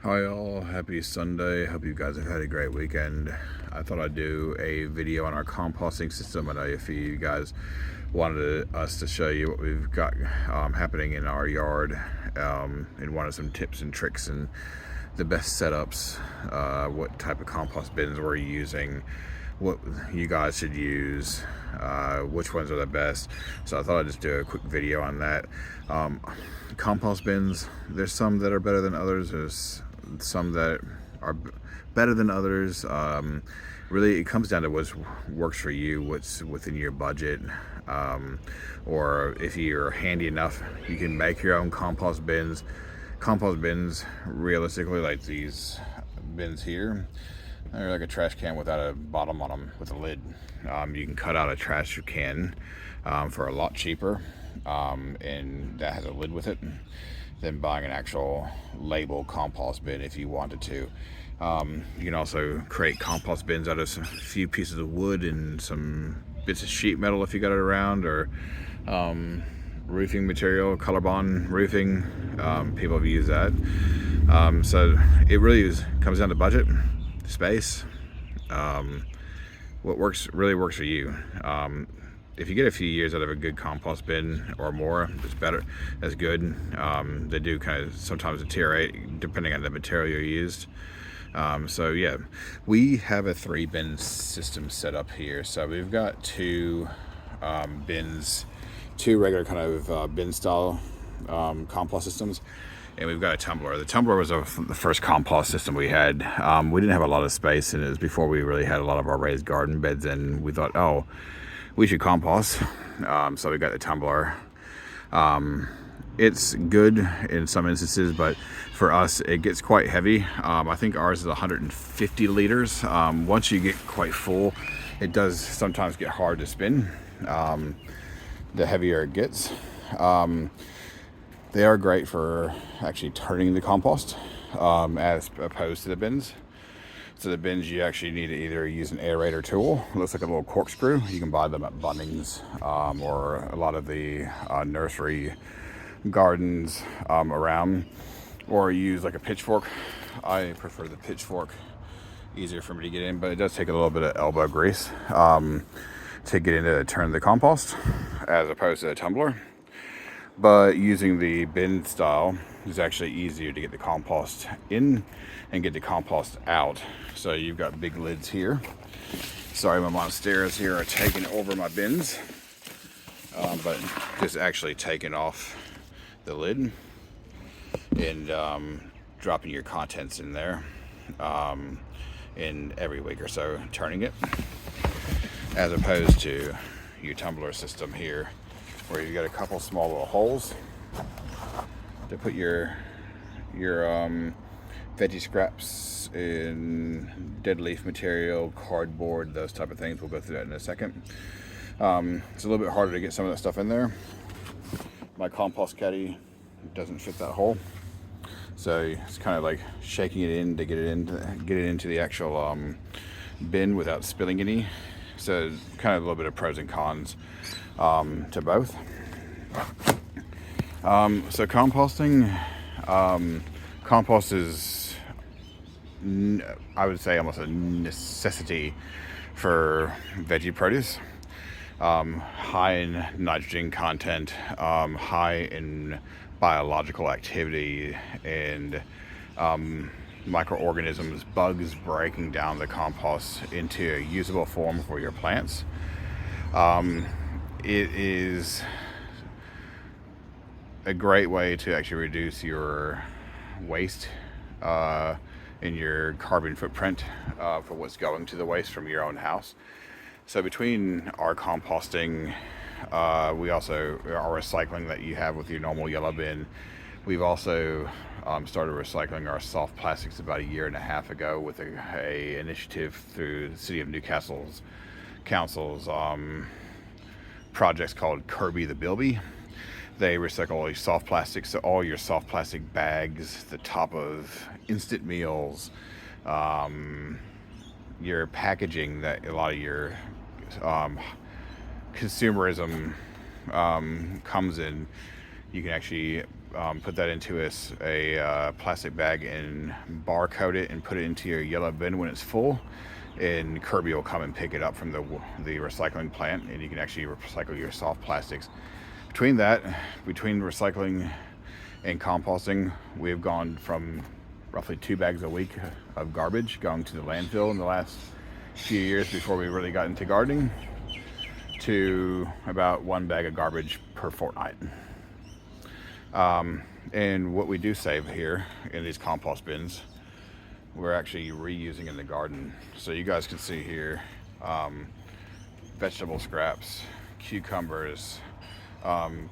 Hi all, happy Sunday. Hope you guys have had a great weekend. I thought I'd do a video on our composting system. I know a few of you guys wanted us to show you what we've got happening in our yard, and wanted some tips and tricks and the best setups, what type of compost bins we're using, what you guys should use, which ones are the best. So I thought I'd just do a quick video on that. Compost bins, there's some that are better than others. There's some that are better than others. Really, it comes down to what works for you, what's within your budget, or if you're handy enough, you can make your own compost bins. Compost bins, realistically, like these bins here, they're like a trash can without a bottom on them with a lid. You can cut out a trash can for a lot cheaper, and that has a lid with it, than buying an actual label compost bin if you wanted to. You can also create compost bins out of a few pieces of wood and some bits of sheet metal if you got it around, or roofing material, color bond roofing. People have used that. So it really comes down to budget, space, what really works for you. If you get a few years out of a good compost bin or more, it's better. That's good. They do kind of sometimes deteriorate depending on the material you used. So yeah, we have a 3-bin system set up here. So we've got two bins, two regular kind of bin style compost systems, and we've got a tumbler. The tumbler was the first compost system we had. We didn't have a lot of space, and it was before we really had a lot of our raised garden beds, and we thought, oh, we should compost. So we got the tumbler. It's good in some instances, but for us it gets quite heavy. I think ours is 150 liters. Once you get quite full, it does sometimes get hard to spin, the heavier it gets. They are great for actually turning the compost, as opposed to the bins. So the bins, you actually need to either use an aerator tool. It looks like a little corkscrew. You can buy them at Bunnings, or a lot of the nursery gardens around, or use like a pitchfork. I prefer the pitchfork, easier for me to get in, but it does take a little bit of elbow grease to get into turn the compost, as opposed to a tumbler. But using the bin style is actually easier to get the compost in and get the compost out. So you've got big lids here. Sorry, my monsters here are taking over my bins, but just actually taking off the lid and dropping your contents in there in every week or so, turning it, as opposed to your tumbler system here, where you've got a couple small little holes to put your veggie scraps in, dead leaf material, cardboard, those type of things. We'll go through that in a second. It's a little bit harder to get some of that stuff in there. My compost caddy doesn't fit that hole, so it's kind of like shaking it in to get it into the actual bin without spilling any. So kind of a little bit of pros and cons to both. So composting, compost is, I would say, almost a necessity for veggie produce. High in nitrogen content, high in biological activity, and microorganisms, bugs breaking down the compost into a usable form for your plants. It is a great way to actually reduce your waste and your carbon footprint for what's going to the waste from your own house. So between our composting, we also, our recycling that you have with your normal yellow bin, we've also started recycling our soft plastics about 1.5 years ago with a initiative through the City of Newcastle's council's projects called Kirby the Bilby. They recycle all your soft plastics, so all your soft plastic bags, the top of instant meals, your packaging that a lot of your consumerism comes in. You can actually put that into a plastic bag and barcode it and put it into your yellow bin when it's full, and Kirby will come and pick it up from the recycling plant, and you can actually recycle your soft plastics. Between recycling and composting, we've gone from roughly 2 bags a week of garbage going to the landfill in the last few years before we really got into gardening, to about 1 bag of garbage per fortnight. And what we do save here in these compost bins, we're actually reusing in the garden. So you guys can see here, vegetable scraps, cucumbers,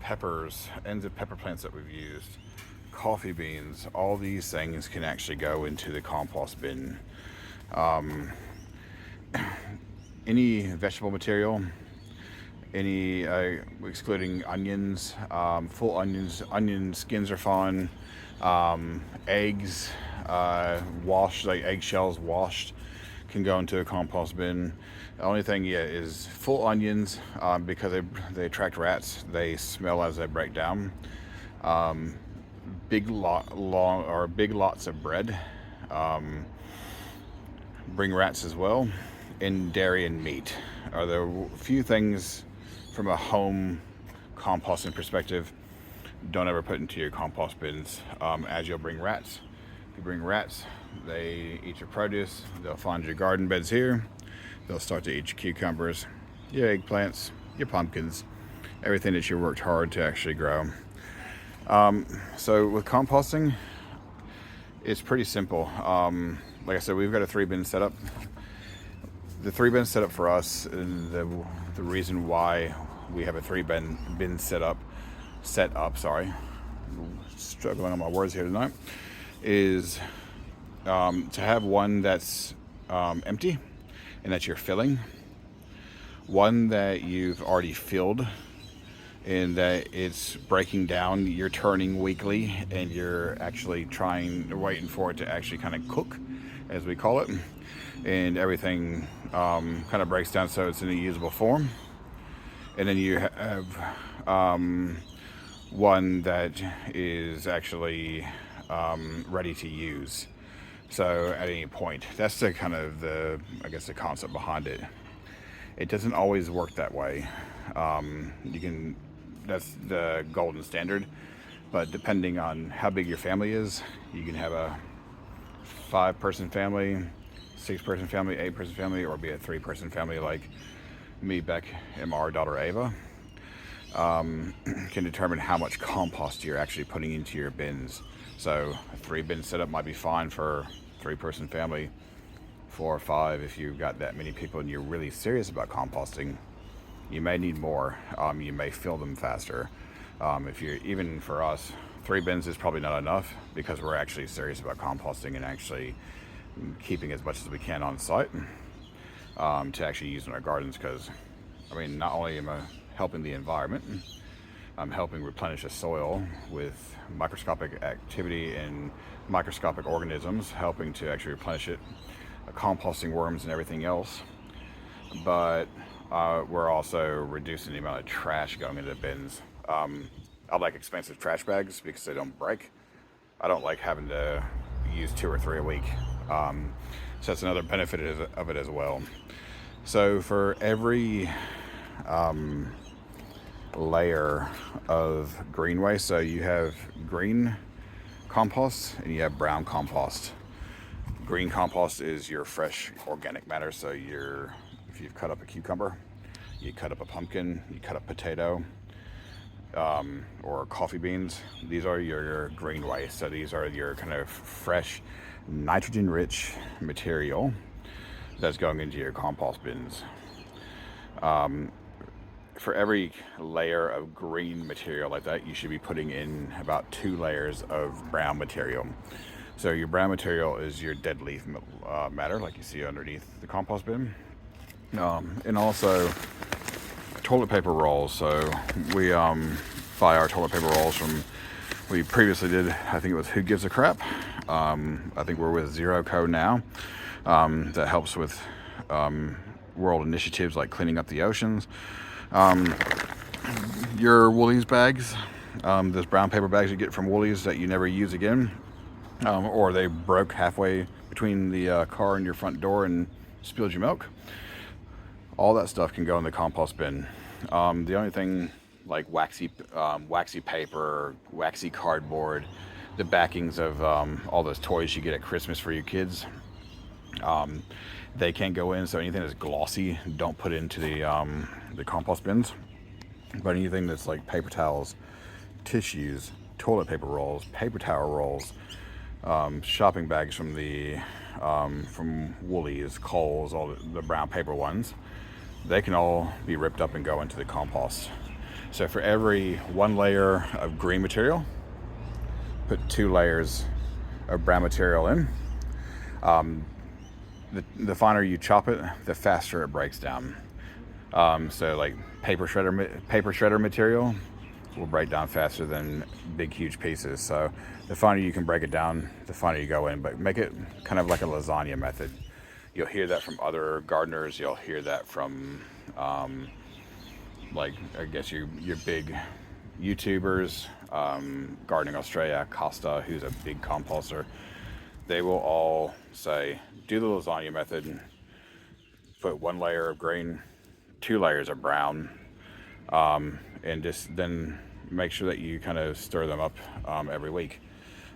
peppers, ends of pepper plants that we've used, coffee beans, all these things can actually go into the compost bin. Any vegetable material, any excluding onions, full onions, onion skins are fine. Eggs, washed, like eggshells washed, can go into a compost bin. The only thing, is full onions, because they attract rats. They smell as they break down. Big lots of bread bring rats as well. And dairy and meat are the few things from a home composting perspective don't ever put into your compost bins, as you'll bring rats. If you bring rats, they eat your produce. They'll find your garden beds here. They'll start to eat your cucumbers, your eggplants, your pumpkins, everything that you worked hard to actually grow. So with composting, it's pretty simple. Like I said, we've got a 3-bin setup. The 3-bin setup for us, the reason why we have a 3-bin set up, struggling on my words here tonight, is to have one that's empty and that you're filling, one that you've already filled and that it's breaking down, you're turning weekly, and you're actually waiting for it to actually kind of cook, as we call it, and everything kind of breaks down so it's in a usable form. And then you have one that is actually ready to use. So at any point, that's the kind of the concept behind it. It doesn't always work that way. That's the golden standard, but depending on how big your family is, you can have a 5-person family, 6-person family, 8-person family, or be a 3-person family like me, Beck, and our daughter Ava. Can determine how much compost you're actually putting into your bins. So a 3-bin setup might be fine for a 3-person family. 4 or 5, if you've got that many people and you're really serious about composting, you may need more. You may fill them faster. Even for us, 3 bins is probably not enough, because we're actually serious about composting and actually keeping as much as we can on site to actually use in our gardens. Because not only am I helping the environment, I'm helping replenish the soil with microscopic activity and microscopic organisms, helping to actually replenish it, composting worms and everything else. But we're also reducing the amount of trash going into the bins. I like expensive trash bags because they don't break. I don't like having to use 2 or 3 a week. So that's another benefit of it as well. So for every layer of green waste, so you have green compost and you have brown compost. Green compost is your fresh organic matter. So if you've cut up a cucumber, you cut up a pumpkin, you cut up potato, or coffee beans, these are your green waste. So these are your kind of fresh, nitrogen-rich material that's going into your compost bins. For every layer of green material like that, you should be putting in about 2 layers of brown material. So your brown material is your dead leaf matter, like you see underneath the compost bin. And also toilet paper rolls. So we buy our toilet paper rolls from, we previously did, I think it was Who Gives a Crap. I think we're with Zero Co now. That helps with world initiatives like cleaning up the oceans. Your Woolies bags, those brown paper bags you get from Woolies that you never use again, or they broke halfway between the car and your front door and spilled your milk. All that stuff can go in the compost bin. The only thing like waxy paper, waxy cardboard, the backings of all those toys you get at Christmas for your kids, they can't go in. So anything that's glossy, don't put into the compost bins. But anything that's like paper towels, tissues, toilet paper rolls, paper towel rolls, shopping bags from Woolies, Kohl's, all the brown paper ones, they can all be ripped up and go into the compost. So for every 1 layer of green material, put 2 layers of brown material in. The finer you chop it, the faster it breaks down. So like paper shredder material will break down faster than big huge pieces. So the finer you can break it down, the finer you go in, but make it kind of like a lasagna method. You'll hear that from other gardeners. You'll hear that from like I guess your big YouTubers, Gardening Australia, Costa, who's a big composter. They will all say, do the lasagna method, put 1 layer of green, 2 layers of brown, and just then make sure that you kind of stir them up every week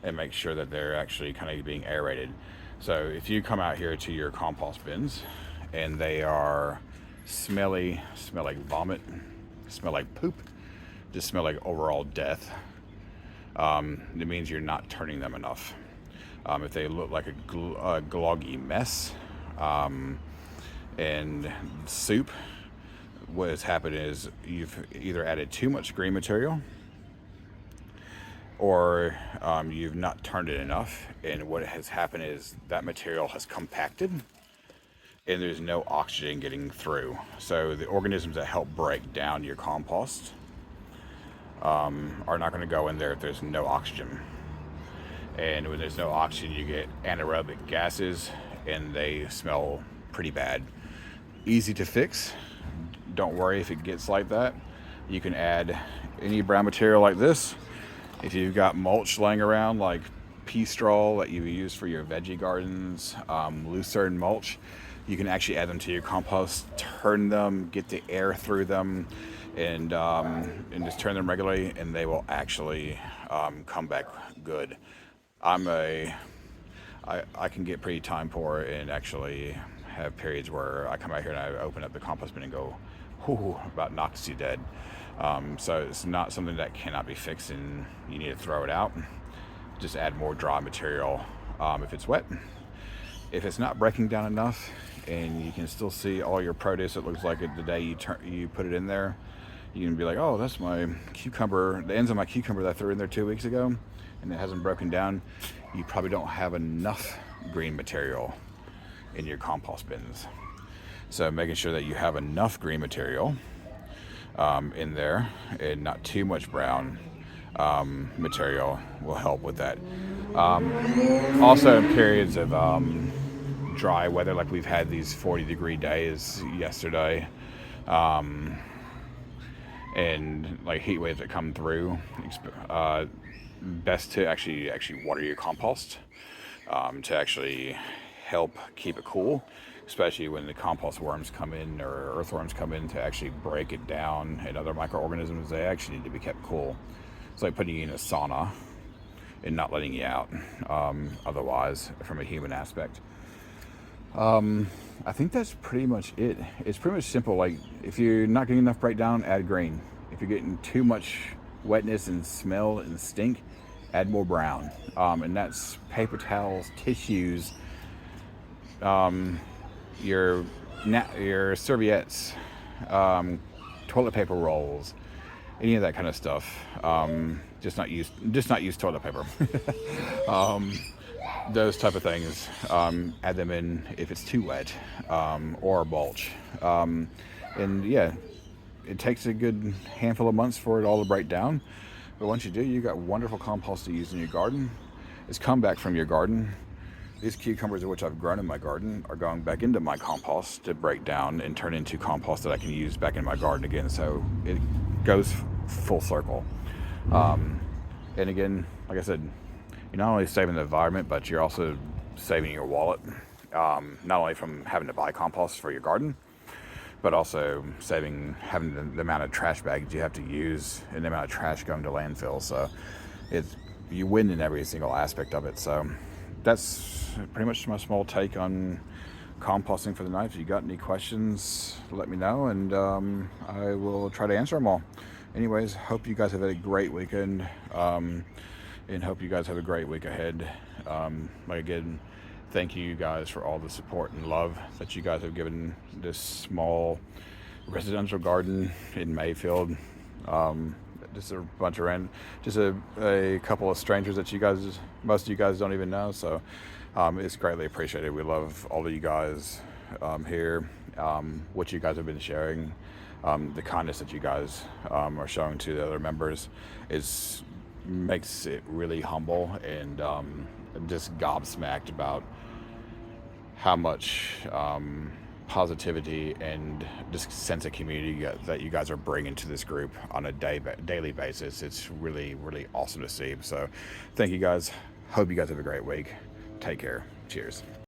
and make sure that they're actually kind of being aerated. So if you come out here to your compost bins and they are smelly, smell like vomit, smell like poop, just smell like overall death, it means you're not turning them enough. If they look like a gloggy mess and soup, what has happened is you've either added too much green material or you've not turned it enough, and what has happened is that material has compacted and there's no oxygen getting through. So the organisms that help break down your compost are not going to go in there if there's no oxygen. And when there's no oxygen, you get anaerobic gases and they smell pretty bad. Easy to fix. Don't worry if it gets like that. You can add any brown material like this. If you've got mulch laying around like pea straw that you use for your veggie gardens, lucerne mulch, you can actually add them to your compost, turn them, get the air through them, and just turn them regularly, and they will actually come back good. I can get pretty time poor and actually have periods where I come out here and I open up the compost bin and go, whoo, about knocked you dead. So it's not something that cannot be fixed and you need to throw it out. Just add more dry material if it's wet. If it's not breaking down enough and you can still see all your produce, it looks like it the day you put it in there, you can be like, oh, that's my cucumber, the ends of my cucumber that I threw in there 2 weeks ago, and it hasn't broken down. You probably don't have enough green material in your compost bins. So making sure that you have enough green material in there and not too much brown material will help with that. Also in periods of dry weather, like we've had these 40-degree days yesterday, and like heat waves that come through, best to actually water your compost to actually help keep it cool, especially when the compost worms come in or earthworms come in to actually break it down, and other microorganisms, they actually need to be kept cool. It's like putting you in a sauna and not letting you out otherwise from a human aspect. I think that's pretty much it. It's pretty much simple. Like if you're not getting enough breakdown, add green. If you're getting too much wetness and smell and stink, add more brown. And that's paper towels, tissues, your serviettes, toilet paper rolls, any of that kind of stuff. Just not use toilet paper. Those type of things, add them in if it's too wet, or mulch. And yeah, it takes a good handful of months for it all to break down. But once you do, you got wonderful compost to use in your garden. It's come back from your garden. These cucumbers, which I've grown in my garden, are going back into my compost to break down and turn into compost that I can use back in my garden again. So it goes full circle. And again, like I said, you're not only saving the environment, but you're also saving your wallet. Not only from having to buy compost for your garden, but also having the amount of trash bags you have to use and the amount of trash going to landfill. So you win in every single aspect of it. So that's pretty much my small take on composting for the night. If you got any questions, let me know, and I will try to answer them all. Anyways, hope you guys have a great weekend, and hope you guys have a great week ahead. Again, thank you guys for all the support and love that you guys have given this small residential garden in Mayfield. Just a bunch of just a couple of strangers that most of you guys don't even know. So it's greatly appreciated. We love all of you guys here, what you guys have been sharing, the kindness that you guys are showing to the other members makes it really humble, and just gobsmacked about how much positivity and just sense of community that you guys are bringing to this group on a daily basis. It's really, really awesome to see. So thank you guys. Hope you guys have a great week. Take care. Cheers.